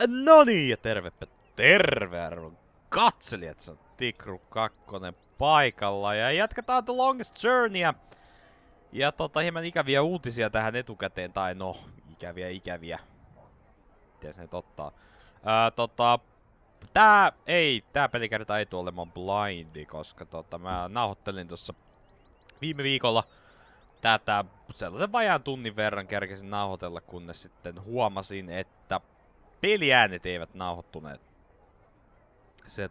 No niin, ja terve arvon katselijat, se on Tikru 2 paikalla ja jatketaan The Longest Journeyä. Ja hieman ikäviä uutisia tähän etukäteen, tai no, ikäviä. Miten se nyt ottaa? Tää pelikerta ei tule olemaan blindi, koska mä nauhoittelin tossa viime viikolla tätä sellaisen vajaan tunnin verran kerkesin nauhoitella, kunnes sitten huomasin, että peliäänet eivät nauhoittuneet. Se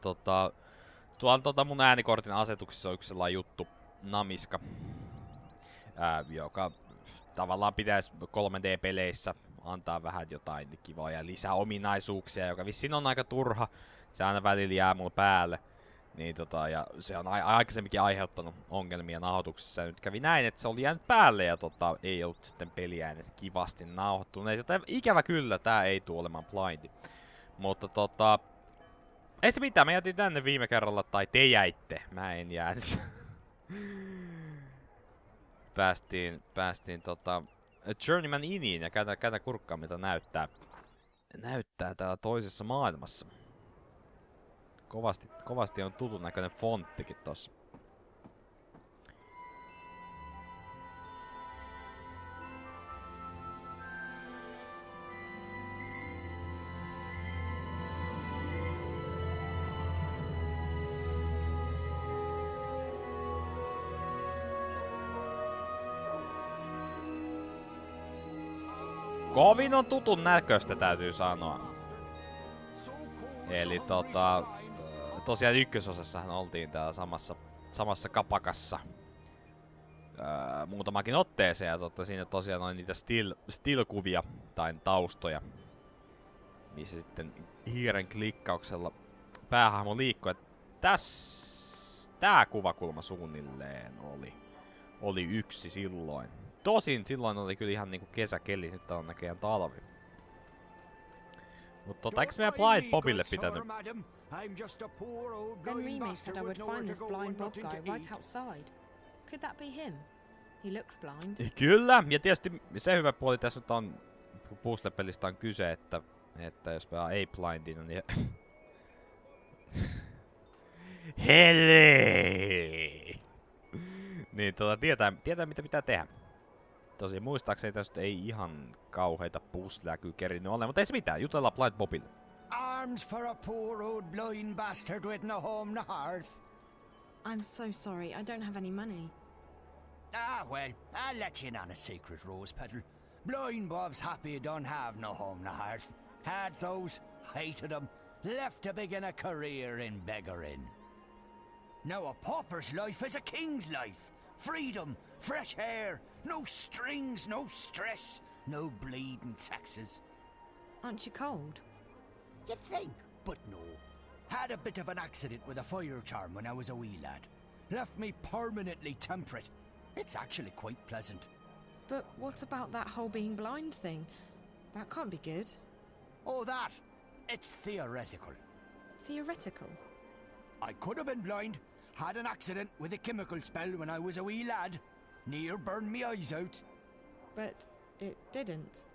tuolla mun äänikortin asetuksissa on yksi sellainen juttu, namiska, joka tavallaan pitäisi 3D-peleissä antaa vähän jotain kivaa ja lisää ominaisuuksia, joka vissiin on aika turha. Se aina välillä jää mulle päälle. Niin ja se on aikaisemminkin aiheuttanut ongelmia nauhoituksessa. Ja nyt kävi näin, että se oli jäänyt päälle ja ei ollut sitten peliäänet kivasti nauhoittuneet. Joten ikävä kyllä, tää ei tule olemaan blindi. Mutta ei se mitään, mä jätin tänne viime kerralla, tai te jäitte. Mä en jäänyt. päästiin Journeyman Iniin ja käydään kurkkaan, mitä näyttää täällä toisessa maailmassa. Kovasti on tutun näköinen fonttikin tossa. Kovin on tutun näköistä, täytyy sanoa. Eli tosiaan ykkösosassahan oltiin täällä samassa kapakassa muutamakin otteeseen, ja siinä tosiaan oli niitä still-kuvia tai taustoja, missä sitten hiiren klikkauksella päähahmo liikkuu. Tää kuvakulma suunnilleen oli yksi silloin. Tosin silloin oli kyllä ihan niinku kesäkeli, nyt on näköjään talvi. Mutta eikö meidän Blind Bobille pitänyt? Ben Remy said I would find this blind Bob guy right outside. Could that be him? He looks blind. Kyllä, ja tietysti se hyvä puoli tässä nyt on, puzzle-pelistä on kyse, että jos pelaa ei blindina, niin Helle! Niin tietää mitä pitää tehdä. Tosi muistaakseni tästä ei ihan kauheita puzzleja kyllä kerinyt olemaan, mutta ei se mitään, jutellaan Blind Bobille. Arms for a poor old blind bastard with no home, no hearth. I'm so sorry, I don't have any money. Well, I'll let you in on a secret, Rose Petal. Blind Bob's happy he don't have no home, no hearth. Had those, hated them, left to begin a career in beggaring. Now a pauper's life is a king's life. Freedom, fresh air, no strings, no stress, no bleeding taxes. Aren't you cold? You think, but no. Had a bit of an accident with a fire charm when I was a wee lad. Left me permanently temperate. It's actually quite pleasant. But what about that whole being blind thing? That can't be good. Oh, that? It's theoretical. Theoretical? I could have been blind. Had an accident with a chemical spell when I was a wee lad. Near burned me eyes out. But it didn't.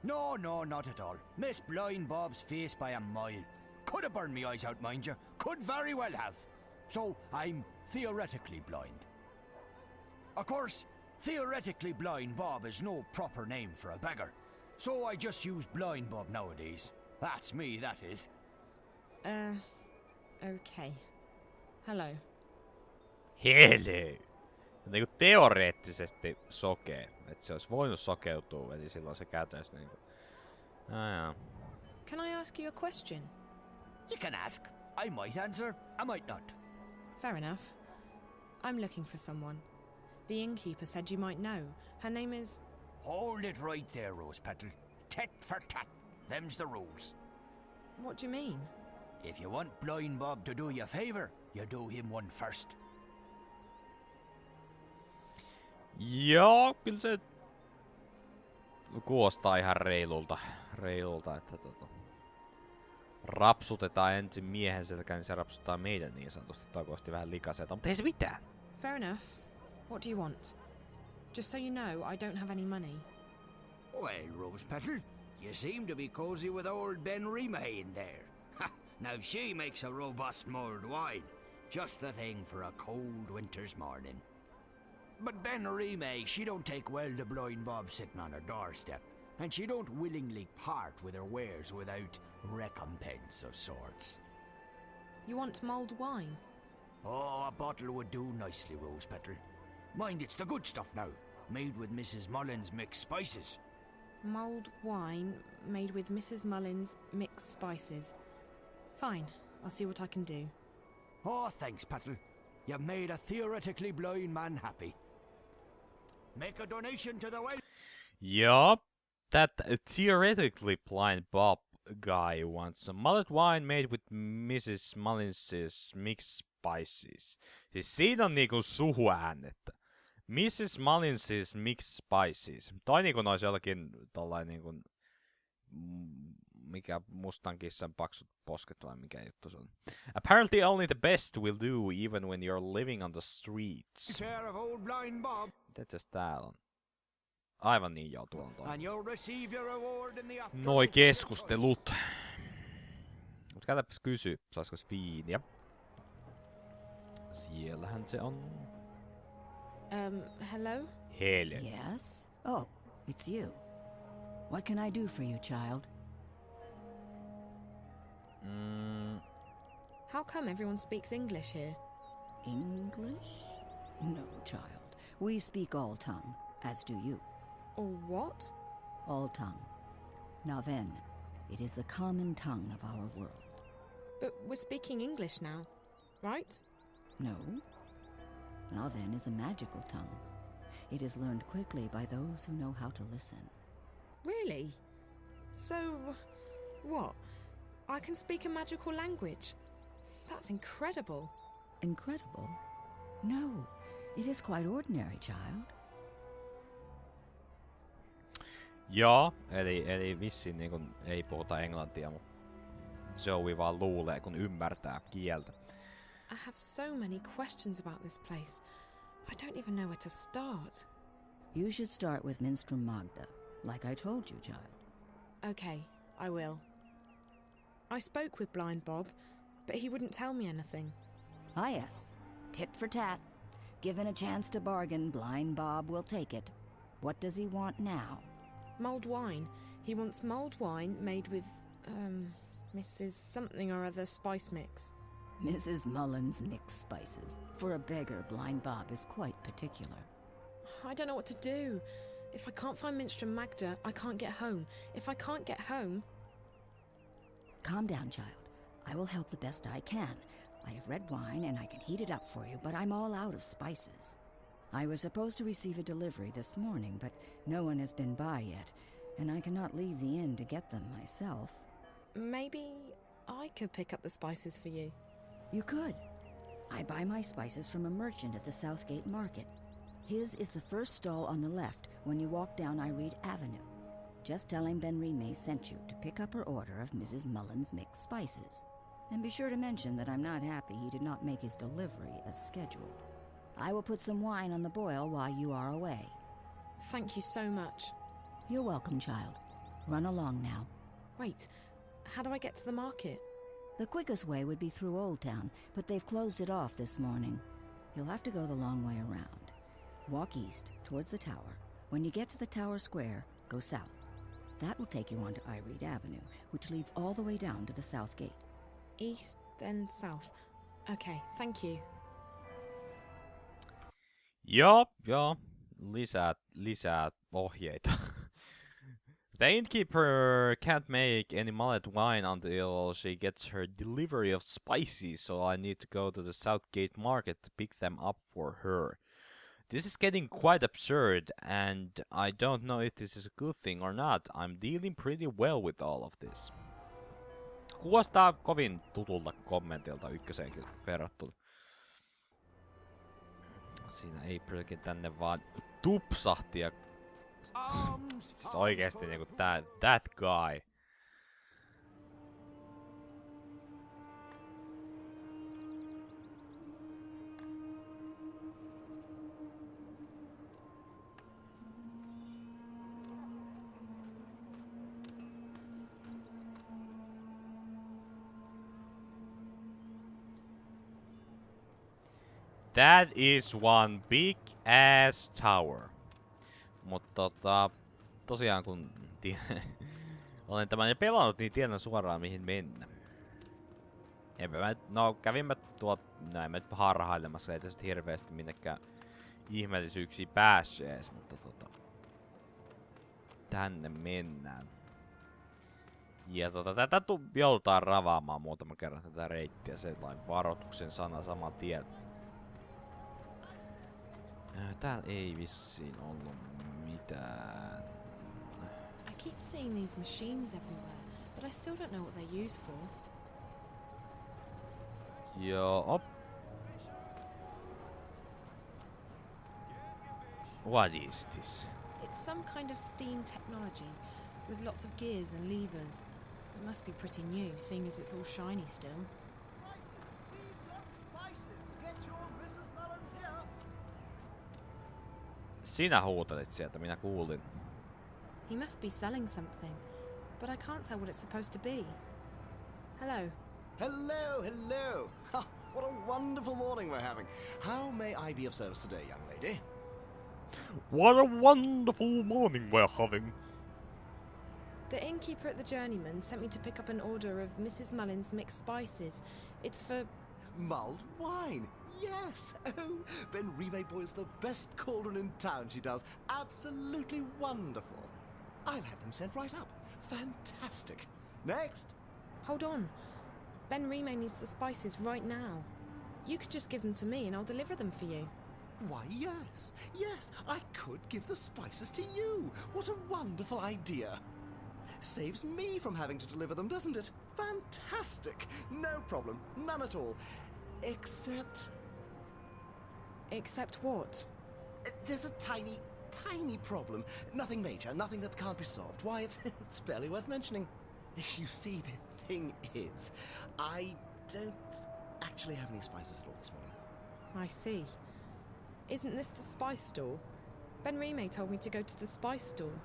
No, not at all. Missed Blind Bob's face by a mile. Could have burned me eyes out, mind you. Could very well have. So, I'm theoretically blind. Of course, theoretically blind Bob is no proper name for a beggar. So I just use Blind Bob nowadays. That's me, that is. Okay. Hello. Hello! Niinku teoreettisesti sokee. Että se olisi voinut sokeutua, eli silloin se käytäisi niinku. Can I ask you a question? You can ask. I might answer, I might not. Fair enough. I'm looking for someone. The innkeeper said you might know. Her name is... Hold it right there, Rose Petal. Tit for tat. Them's the rules. What do you mean? If you want Blind Bob to do you a favour, you do him one first. Joo, kyllä se kuulostaa ihan reilulta, että rapsutetaan ensin miehen selkään, niin se rapsuttaa meidän niin sanotusti takosti vähän likaselta, mutta ei se mitään. Fair enough. What do you want? Just so you know, I don't have any money. Well, Rose Petal, You seem to be cozy with old Ben Remay in there. Ha! Now she makes a robust mulled wine. Just the thing for a cold winter's morning. But Ben Remay, she don't take well to blind Bob sitting on her doorstep. And she don't willingly part with her wares without recompense of sorts. You want mulled wine? Oh, a bottle would do nicely, Rose Petal. Mind, it's the good stuff now. Made with Mrs. Mullins' mixed spices. Mulled wine made with Mrs. Mullins' mixed spices. Fine, I'll see what I can do. Oh, thanks, Petal. You've made a theoretically blind man happy. Make a donation to the well. Yup, that theoretically blind Bob guy wants some mullet wine made with Mrs. Mullins' mixed spices. Siis siitä on niinku suhuäännettä. Mrs. Mullins' mixed spices. Tai niinku nois jollakin tollain niinku... Mikä mustan kissan paksut posket vai mikä juttu se on. Apparently only the best will do even when you're living on the streets. Share of old blind Bob. Mitäs täällä on? Aivan niin joo, tuolla on toi. And you'll receive your reward in the afternoon. Noi keskustelut. Mut käytäpäs kysy, saiskos viiniä? Siellähän se on. Hello? Hello. Yes? Oh, it's you. What can I do for you, child? How come everyone speaks English here? English? No, child. We speak all tongue, as do you. Or what? All tongue. Now then, it is the common tongue of our world. But we're speaking English now, right? No. Now then is a magical tongue. It is learned quickly by those who know how to listen. Really? So, what? I can speak a magical language? That's incredible. Incredible? No, it is quite ordinary, child. Joo, eli vissiin niin kun ei puhuta englantia, mutta Zoe vaan luulee, kun ymmärtää kieltä. I have so many questions about this place. I don't even know where to start. You should start with Minstrel Magda, like I told you, child. Okay, I will. I spoke with Blind Bob, but he wouldn't tell me anything. Ah, yes. Tit for tat. Given a chance to bargain, Blind Bob will take it. What does he want now? Mulled wine. He wants mulled wine made with, Mrs. Something or other spice mix. Mrs. Mullins' mixed spices. For a beggar, Blind Bob is quite particular. I don't know what to do. If I can't find Minstrel Magda, I can't get home. If I can't get home... Calm down, child. I will help the best I can. I have red wine and I can heat it up for you, but I'm all out of spices. I was supposed to receive a delivery this morning, but no one has been by yet, and I cannot leave the inn to get them myself. Maybe I could pick up the spices for you. You could. I buy my spices from a merchant at the Southgate Market. His is the first stall on the left when you walk down Irede Avenue. Just tell him Ben Remay sent you to pick up her order of Mrs. Mullins' mixed spices. And be sure to mention that I'm not happy he did not make his delivery as scheduled. I will put some wine on the boil while you are away. Thank you so much. You're welcome, child. Run along now. Wait, how do I get to the market? The quickest way would be through Old Town, but they've closed it off this morning. You'll have to go the long way around. Walk east, towards the tower. When you get to the tower square, go south. That will take you onto Irede Avenue, which leads all the way down to the south gate. East, then south. Okay, thank you. Joo. Lisää ohjeita. The innkeeper can't make any mullet wine until she gets her delivery of spices, so I need to go to the Southgate Market to pick them up for her. This is getting quite absurd, and I don't know if this is a good thing or not. I'm dealing pretty well with all of this. Kuulostaa kovin tutulta kommentilta ykköseenkin verrattuna. Siinä Aprilkin tänne vaan tupsahti ja... siis oikeesti niinku that guy. That is one big ass tower. Mutta tosiaan kun olen tämän jo pelannut, niin tiedän suoraan mihin mennä. No kävimme näin mä harhailemassa, ei tässä hirveästi minnekään ihmeellisyyksiin päässyt ees, mutta tänne mennään. Ja tätä joudutaan ravaamaan muutaman kerran tätä reittiä, sellainen varoituksen sana saman tien. Täällä ei vissiin ollut mitään. I keep seeing these machines everywhere, but I still don't know what they're used for. Joo. What is this? It's some kind of steam technology, with lots of gears and levers. It must be pretty new, seeing as it's all shiny still. Sinä huutelit sieltä, minä kuulin. He must be selling something, but I can't tell what it's supposed to be. Hello. Hello, hello! Ha, what a wonderful morning we're having. How may I be of service today, young lady? What a wonderful morning we're having. The innkeeper at the Journeyman sent me to pick up an order of Mrs. Mullin's mixed spices. It's for... Mulled wine! Yes! Oh, Ben Rime boils the best cauldron in town, she does. Absolutely wonderful. I'll have them sent right up. Fantastic. Next! Hold on. Ben Rime needs the spices right now. You could just give them to me and I'll deliver them for you. Why, yes. Yes, I could give the spices to you. What a wonderful idea. Saves me from having to deliver them, doesn't it? Fantastic. No problem. None at all. Except... Except what? There's a tiny problem. Nothing major, nothing that can't be solved. Why, it's barely worth mentioning. You see, the thing is, I don't actually have any spices at all this morning. I see. Isn't this the spice store? Ben Rime told me to go to the spice store.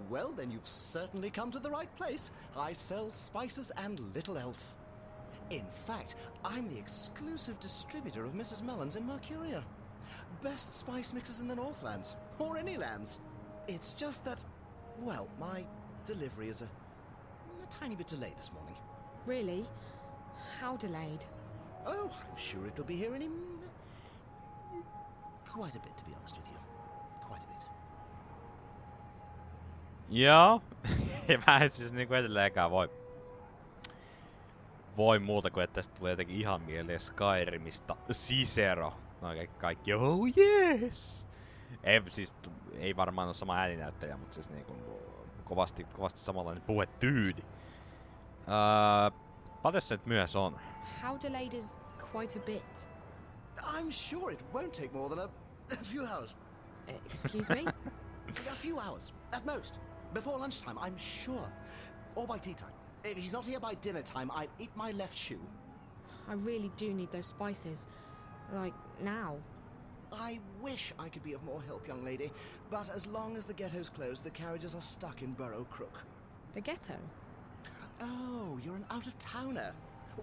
Well, then you've certainly come to the right place. I sell spices and little else. In fact, I'm the exclusive distributor of Mrs. Mullin's in Mercuria. Best spice mixers in the Northlands, or any lands. It's just that, well, my delivery is a tiny bit delayed this morning. Really? How delayed? Oh, I'm sure it'll be here any... quite a bit, to be honest with you. Quite a bit. Joo. Mä en siis niinku edelleenkään voi muuta kuin että tästä tulee jotenkin ihan mieleen Skyrimista Cicero. No kaikki oh yes! Ei varmaan ole sama ääninäyttäjä, mutta siis niinku kovasti samanlainen puhetyyli. Paljon se nyt myös on? How delayed is quite a bit? I'm sure it won't take more than a few hours. Excuse me? A few hours, at most. Before lunchtime, I'm sure. Or by tea time. If he's not here by dinner time, I'll eat my left shoe. I really do need those spices. Like, now. I wish I could be of more help, young lady, but as long as the ghetto's closed, the carriages are stuck in Burrow Crook. The ghetto? Oh, you're an out-of-towner.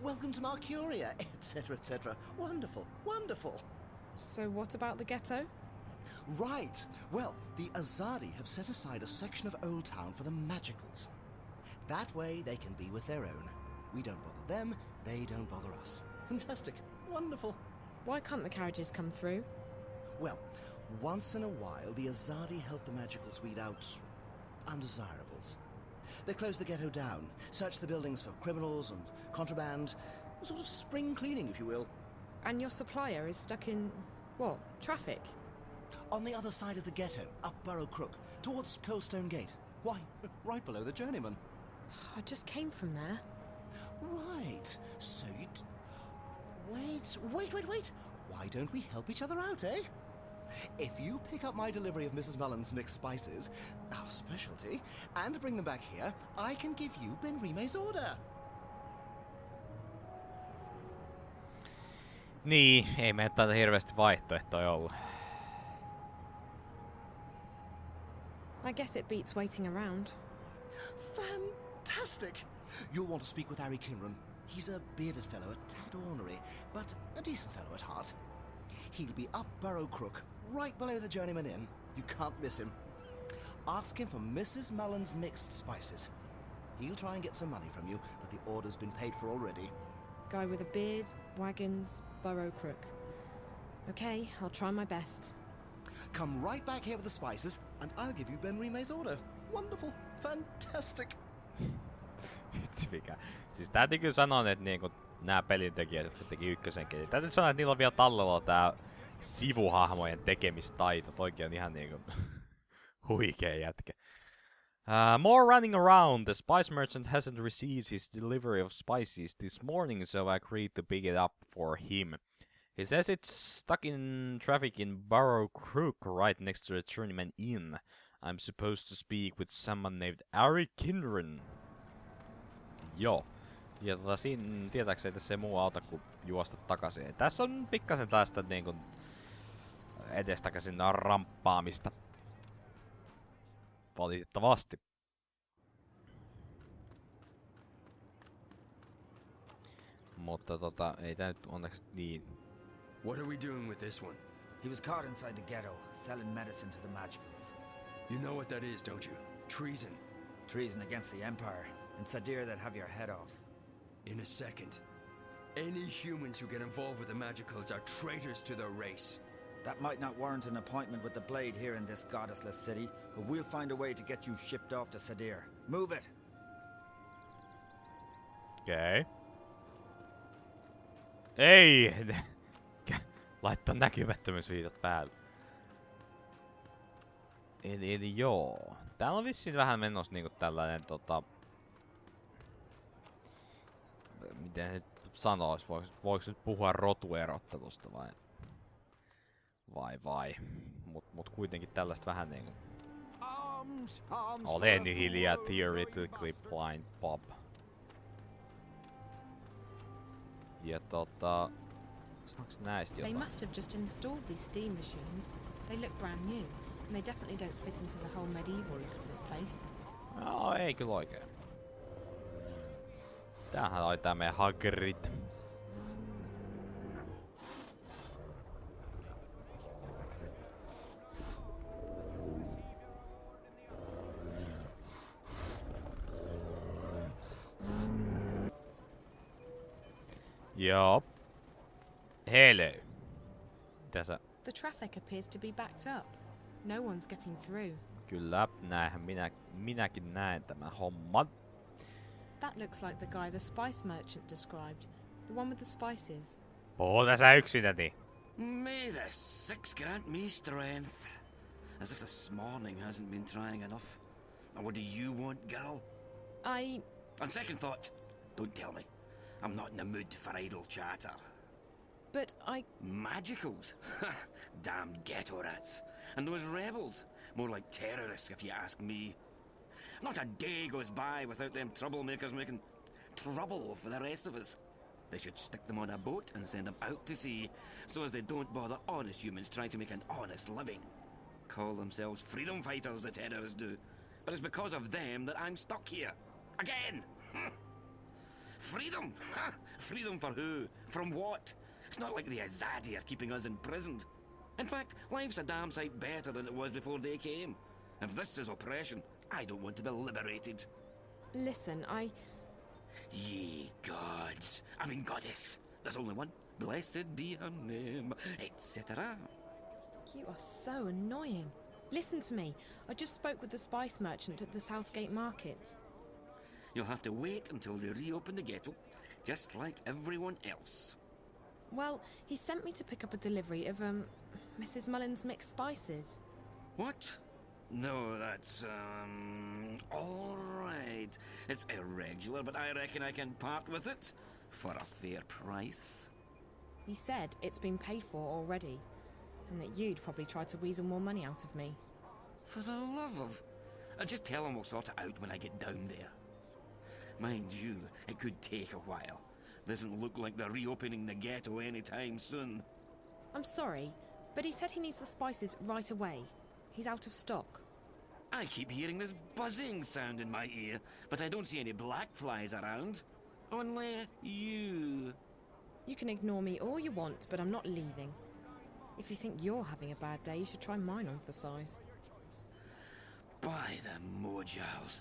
Welcome to Mercuria, etc., etc. Wonderful, wonderful. So what about the ghetto? Right. Well, the Azadi have set aside a section of Old Town for the Magicals. That way they can be with their own. We don't bother them, they don't bother us. Fantastic. Wonderful. Why can't the carriages come through? Well, once in a while, the Azadi help the Magicals weed out undesirables. They close the ghetto down, search the buildings for criminals and contraband, sort of spring cleaning, if you will. And your supplier is stuck in... what? Traffic? On the other side of the ghetto, up Burrow Crook, towards Coldstone Gate. Why, right below the Journeyman. I just came from there. Right, so Wait. Why don't we help each other out, eh? If you pick up my delivery of Mrs. Mullin's mixed spices, our specialty, and bring them back here, I can give you Ben Rime's order. Niin, ei meillä täältä hirveästi vaihtoehtoja olla. I guess it beats waiting around. Fantastic! You'll want to speak with Harry Kinran. He's a bearded fellow, a tad ornery, but a decent fellow at heart. He'll be up Burrow Crook, right below the Journeyman Inn. You can't miss him. Ask him for Mrs. Mullen's mixed spices. He'll try and get some money from you, but the order's been paid for already. Guy with a beard, wagons, Burrow Crook. Okay, I'll try my best. Come right back here with the spices, and I'll give you Ben Rime's order. Wonderful. Fantastic. Vitsi mikä. Siis täytyy kyllä sanoa, että niinku nää pelintekijät, jotka teki ykkösenkin, täytyy sanoa, että niillä on vielä tallella tää sivuhahmojen tekemistaito. Toikin on ihan niinku huikee jätkä. More running around. The spice merchant hasn't received his delivery of spices this morning, so I agreed to pick it up for him. He says it's stuck in traffic in Burrow Crook, right next to the Journeyman Inn. I'm supposed to speak with someone named Ari Kindren. Joo. Ja siinä tietääkseni tässä ei muu auta kuin juosta takaisin. Ja tässä on pikkasen tästä niinku edestakaisin ramppaamista. Valitettavasti. Mutta ei tää nyt onneksi niin. What are we doing with this one? He was caught inside the ghetto, selling medicine to the magicals. You know what that is, don't you? Treason. Treason against the Empire, and Sadir that have your head off. In a second. Any humans who get involved with the magicals are traitors to their race. That might not warrant an appointment with the Blade here in this goddessless city, but we'll find a way to get you shipped off to Sadir. Move it! Okei. Ei! Laittaa näkymättömyysviitat päälle. Eli joo. Täällä on vissiin vähän menossa niinku tällainen miten nyt sanois? Voiko nyt puhua rotuerottelusta vai? Mut kuitenkin tällaista vähän niinku. Olen hiljaa, theoretically blind Bob. Ja saaks näistä They jotain? must have just installed these steam machines. They look brand new, and they definitely don't fit into the whole medieval look of this place. No, ei kyllä oikein. Tämähän oli tää meidän Hagrid. Joo. Hello. Tässä. The traffic appears to be backed up. No one's getting through. Kyllä, näinhän minäkin näen tämän homman. That looks like the guy the spice merchant described. The one with the spices. Puhuta sä yksinäni. May the six grant me strength. As if this morning hasn't been trying enough. And what do you want, girl? On second thought, don't tell me. I'm not in the mood for idle chatter. But Magicals? Damn ghetto rats. And those rebels? More like terrorists, if you ask me. Not a day goes by without them troublemakers making trouble for the rest of us. They should stick them on a boat and send them out to sea, so as they don't bother honest humans trying to make an honest living. Call themselves freedom fighters, the terrorists do. But it's because of them that I'm stuck here. Again! Freedom? Freedom for who? From what? It's not like the Azadi are keeping us imprisoned. In fact, life's a damn sight better than it was before they came. If this is oppression, I don't want to be liberated. listen, Ye gods, I mean goddess. There's only one. Blessed be her name, etc. You are so annoying. Listen to me. I just spoke with the spice merchant at the Southgate Market. You'll have to wait until they reopen the ghetto, just like everyone else. Well, he sent me to pick up a delivery of, Mrs. Mullen's mixed spices. What? No, that's, alright. It's irregular, but I reckon I can part with it for a fair price. He said it's been paid for already, and that you'd probably try to weasel more money out of me. For the love of... I'll just tell him we'll sort it out when I get down there. Mind you, it could take a while. Doesn't look like they're reopening the ghetto anytime soon. I'm sorry, but he said he needs the spices right away. He's out of stock. I keep hearing this buzzing sound in my ear, but I don't see any black flies around. Only you. You can ignore me all you want, but I'm not leaving. If you think you're having a bad day, you should try mine on for size. By the Mojals.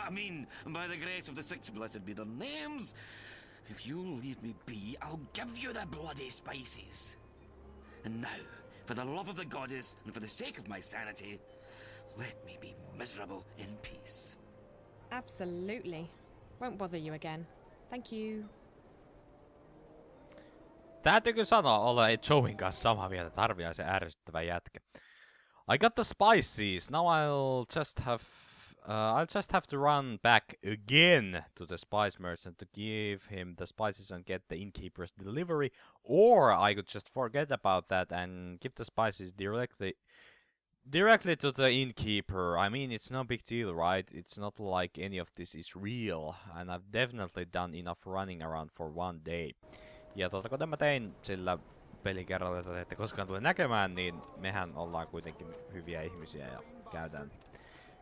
I mean, by the grace of the six blessed be their names. If you'll leave me be, I'll give you the bloody spices. And now, for the love of the goddess and for the sake of my sanity, let me be miserable in peace. Absolutely. Won't bother you again. Thank you. Täytyykö sanoa, olla Joein kanssa samaa mieltä, että harvinaisen ärsyttävä jätkä. I got the spices. Now I'll just have to run back again to the spice merchant to give him the spices and get the innkeeper's delivery, or I could just forget about that and give the spices directly to the innkeeper. I mean, it's no big deal, right? It's not like any of this is real, and I've definitely done enough running around for one day. Ja kuten mä tein sillä pelikerralla, jota te ette koskaan tule näkemään, niin mehän ollaan kuitenkin hyviä ihmisiä ja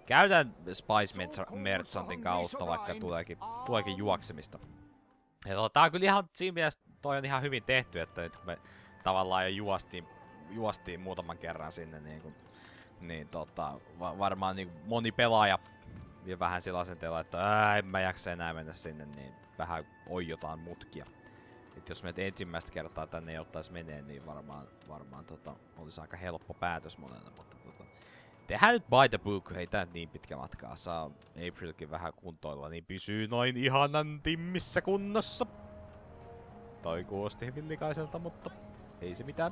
käydään Spice Merchantin kautta, vaikka tuleekin juoksemista. Ja tää on kyllä ihan, siinä mielessä toi on ihan hyvin tehty, että nyt kun me tavallaan jo juostiin muutaman kerran sinne, niin varmaan niin moni pelaaja ja vähän sillä asenteella, että en mä jaksa enää mennä sinne, niin vähän oijotaan mutkia. Et jos meitä ensimmäistä kertaa tänne ei ottaisi menee, niin varmaan olisi aika helppo päätös monella, mutta tehdään nyt by the book, ei tää niin pitkä matkaa saa. Aprilkin vähän kuntoilla, niin pysyy noin ihanan timmissä kunnossa. Toi kuulosti hyvin likaiselta, mutta ei se mitään.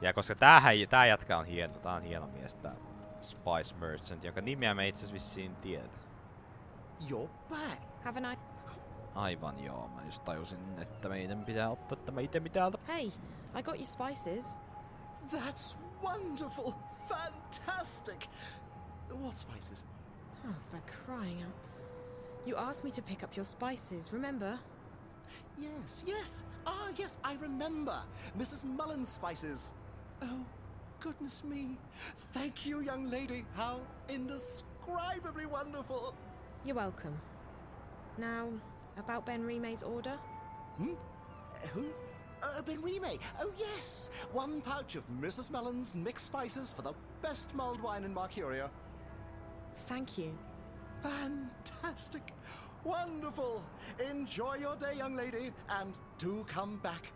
Ja koska tää jätkä on hieno, tää on hieno mies tää Spice Merchant, jonka nimeä me itse vissiin tiedät. You're back. Have a nice... Aivan joo, mä just tajusin, että meidän pitää ottaa tämä itemi täältä. Hey, I got your spices. That's wonderful! Fantastic! What spices? Oh, for crying out. You asked me to pick up your spices, remember? Yes. Ah, yes, I remember. Mrs. Mullen's spices. Oh, goodness me. Thank you, young lady. How indescribably wonderful. You're welcome. Now, about Ben Rime's order? Who? Ben Rime. Oh, yes. 1 pouch of Mrs. Mullen's mixed spices for the best mulled wine in Mercuria. Thank you. Fantastic. Wonderful. Enjoy your day, young lady, and do come back.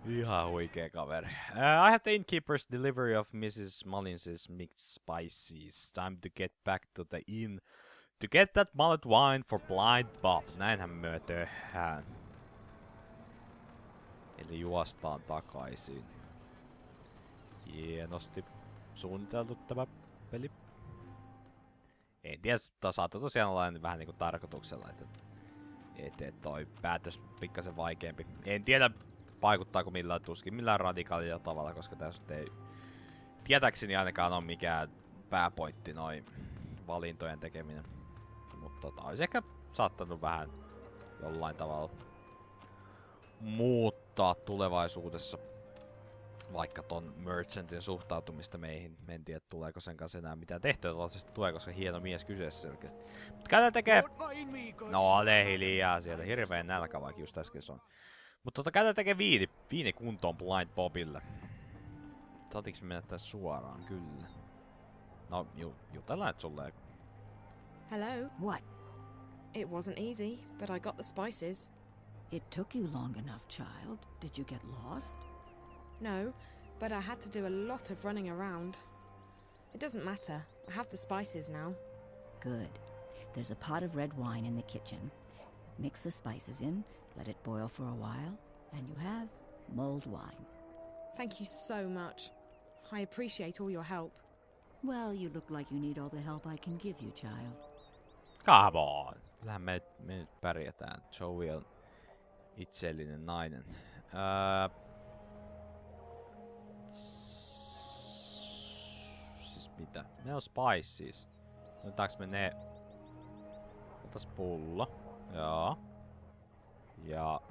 Ihan huikea kaveri. I have the innkeeper's delivery of Mrs. Mullins's mixed spices. Time to get back to the inn to get that mullet wine for Blind Bob. Näinhän me tehdään. Eli juostaan takaisin. Hienosti suunniteltu tämä peli. En tiedä, saattaa tosiaan olla vähän niinku tarkoituksella, että toi päätös pikkasen vaikeampi. En tiedä, vaikuttaako millään radikaalilla tavalla, koska tässä ei tietääkseni ainakaan ole mikään pääpointti noin valintojen tekeminen. Mutta olisi ehkä saattanut vähän jollain tavalla muuttaa tulevaisuudessa vaikka ton Merchantin suhtautumista meihin. En tiedä, tuleeko sen kanssa enää mitään tehtyä, tulee, koska hieno mies kyseessä selkeästi. Mutta käydään tekee... No, ole hiljaa sieltä. Hirveen nälkä vaikka just äsken on. Mutta käydään tekee viini kuntoon Blind Bobille. Saatiinko me mennä tässä suoraan? Kyllä. No, jutellaan et sulle. Hello? What? It wasn't easy, but I got the spices. It took you long enough, child. Did you get lost? No, but I had to do a lot of running around. It doesn't matter. I have the spices now. Good. There's a pot of red wine in the kitchen. Mix the spices in, let it boil for a while, and you have mulled wine. Thank you so much. I appreciate all your help. Well, you look like you need all the help I can give you, child. Come on! Kyllähän me nyt pärjätään. Joey on itsellinen nainen. Siis mitä? Ne on spices. Otetaanko me ne? Otas pullo. Joo. Ja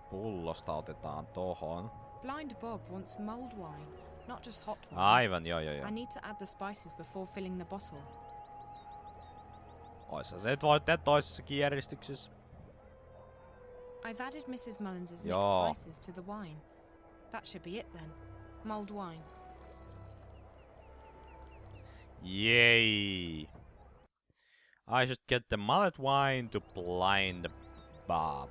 pullosta otetaan tohon. Blind Bob wants mulled wine, not just hot wine. Aivan, joo. I need to add the spices before filling the bottle. Oissa se nyt voi tehdä toisessakin järjestyksessä. I've added Mrs. Mullins's mixed Joo. spices to the wine. That should be it then. Mulled wine. Yay! I should get the mullet wine to blind Bob.